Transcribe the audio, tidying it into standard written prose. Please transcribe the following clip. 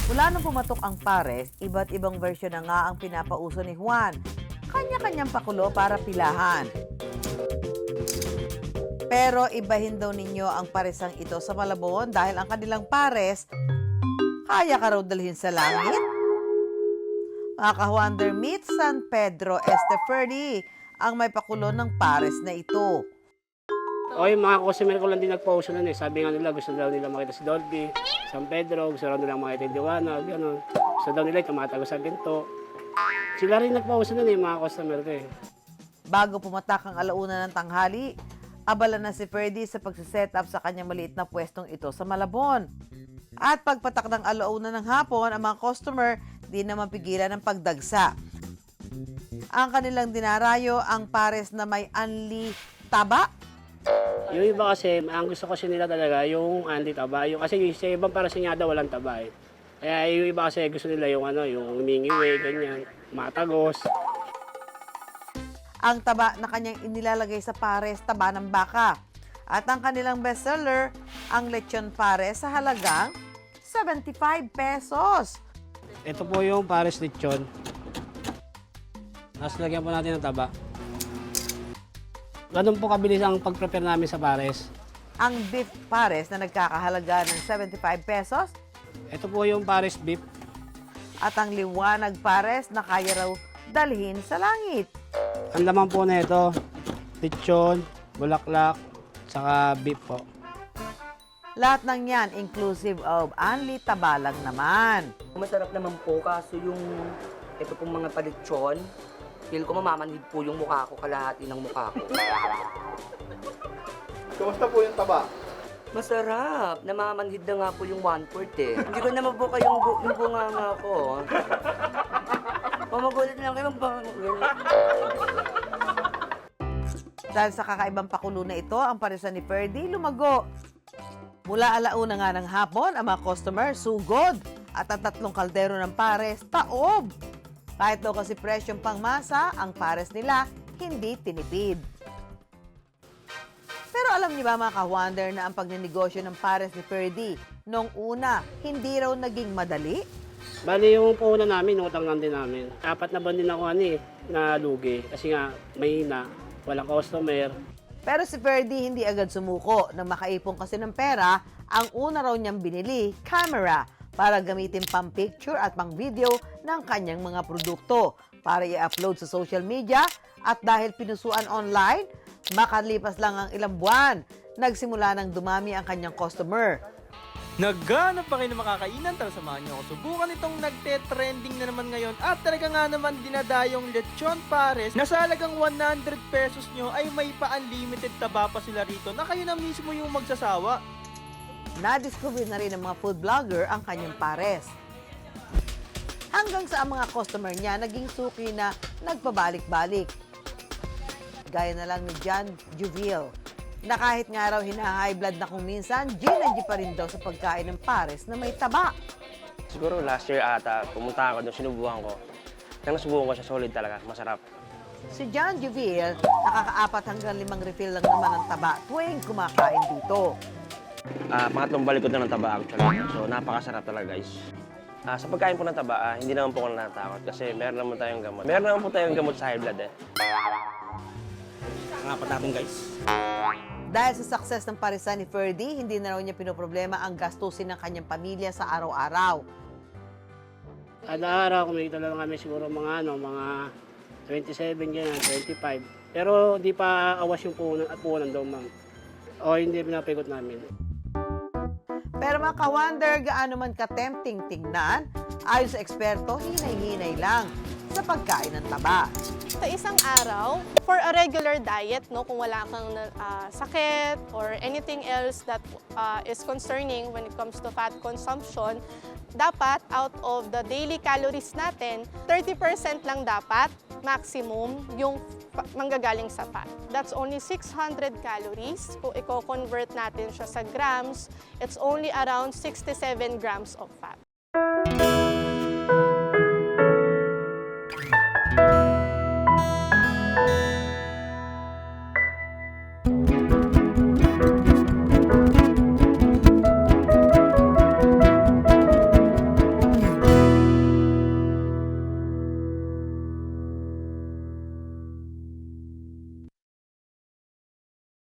Mula nung pumatok ang pares, iba't ibang version na nga ang pinapauso ni Juan. Kanya-kanyang pakulo para pilahan. Pero ibahin daw ninyo ang paresang ito sa Malabon dahil ang kanilang pares, kaya ka raw dalhin sa langit. Mga ka-Wonder, meet San Pedro Esteferdi, ang may pakulo ng pares na ito. O yung mga customer ko lang din nagpauso nun eh. Sabi nga nila, gusto daw nila makita si Dolby, San Pedro, gusto daw nila makita yung Liwanag, gano'n. Gusto daw nila tumatago sa ginto. Sila rin nagpauso nun eh, mga customer ko eh. Bago pumatak ang alauna ng tanghali, abala na si Ferdy sa pagsiset up sa kanyang maliit na pwestong ito sa Malabon. At pagpatak ng alauna ng hapon, ang mga customer di na mapigilan ng pagdagsa. Ang kanilang dinarayo ang pares na may anli taba. Yung iba kasi, ang gusto kasi nila talaga yung anti-taba. Yung, kasi yung sa ibang para sinyada walang taba eh. Kaya yung iba kasi gusto nila yung ano, yung humingiwi, ganyan, matagos. Ang taba na kanyang inilalagay sa pares, taba ng baka. At ang kanilang bestseller, ang lechon pares sa halagang 75 pesos. Ito po yung pares lechon. Tapos lagyan po natin ng taba. Ganun po kabilis ang pag-prepare namin sa pares. Ang beef pares na nagkakahalaga ng 75 pesos. Ito po yung pares beef. At ang liwanag pares na kaya raw dalhin sa langit. Ang laman po na ito, lechon, bulaklak, saka beef po. Lahat ng yan inclusive of anli taba lang naman. Masarap naman po, kaso yung ito pong mga palitsyon, feel ko mamamanhid po yung mukha ko, kalahati ng mukha ko. Kumusta po yung taba? Masarap. Namamanhid na nga po yung 1/4 eh. Hindi ko na mabuka yung bunganga ko. Mamagulit na lang kayo. Dahil sa kakaibang pakulo na ito, ang parisan ni Ferdy lumago. Mula alauna nga ng hapon, ang mga customer sugod at ang 3 kaldero ng pares taob. Kahit daw kasi presyong pangmasa, ang pares nila hindi tinipid. Pero alam niyo ba mga ka-wonder na ang pagninegosyo ng pares ni Ferdy noong una, hindi raw naging madali? Bali yung puhunan namin, utang lang din namin. 4 na buwan din ako na lugi. Kasi nga, mahina, walang customer. Pero si Ferdy hindi agad sumuko. Nang makaipon kasi ng pera, ang una raw niyang binili, camera, para gamitin pang picture at pang video ng kanyang mga produkto para i-upload sa social media. At dahil pinusuan online, makalipas lang ang ilang buwan, nagsimula nang dumami ang kanyang customer. Naghanap pa kayo ng makakainan, tara samahan niyo ako subukan itong nagte-trending na naman ngayon at talaga nga naman dinadayong lechon pares na sa halagang 100 pesos nyo ay may pa-unlimited taba pa sila rito na kayo na mismo yung magsasawa. Na-discover na rin ng mga food vlogger ang kanyang pares. Hanggang sa ang mga customer niya naging suki na nagpabalik-balik. Gaya na lang ni John Juville, na kahit nga raw hina-high blood na kung minsan, G pa rin daw sa pagkain ng pares na may taba. Siguro last year ata, pumunta ako doon, sinubukan ko. Nang nasubukan ko siya, solid talaga, masarap. Si John Juville, nakaka-4 hanggang 5 refill lang naman ng taba tuwing kumakain dito. Pangatlong balik ko na ng taba actually. So napakasarap talaga guys. Sa pagkain po ng taba, hindi naman po ako natatakot kasi meron naman tayong gamot. Meron naman po tayong gamot sa high blood eh. Ang apat natin guys. Dahil sa success ng parisan ni Ferdy, hindi na raw niya pinoproblema ang gastusin ng kanyang pamilya sa araw-araw. Kada araw, kumikita lang kami siguro mga 27 ganyan, 25. Pero di pa awas yung puhunan daw ma'am. O hindi pinapigot namin. Pero mga ka-wonder, gaano man ka-tempting tingnan, ayon sa eksperto, hinay-hinay lang sa pagkain ng taba. Sa isang araw, for a regular diet, no, kung wala kang sakit or anything else that is concerning when it comes to fat consumption, dapat out of the daily calories natin, 30% lang dapat maximum yung manggagaling sa fat. That's only 600 calories. Kung i-convert natin siya sa grams, it's only around 67 grams of fat.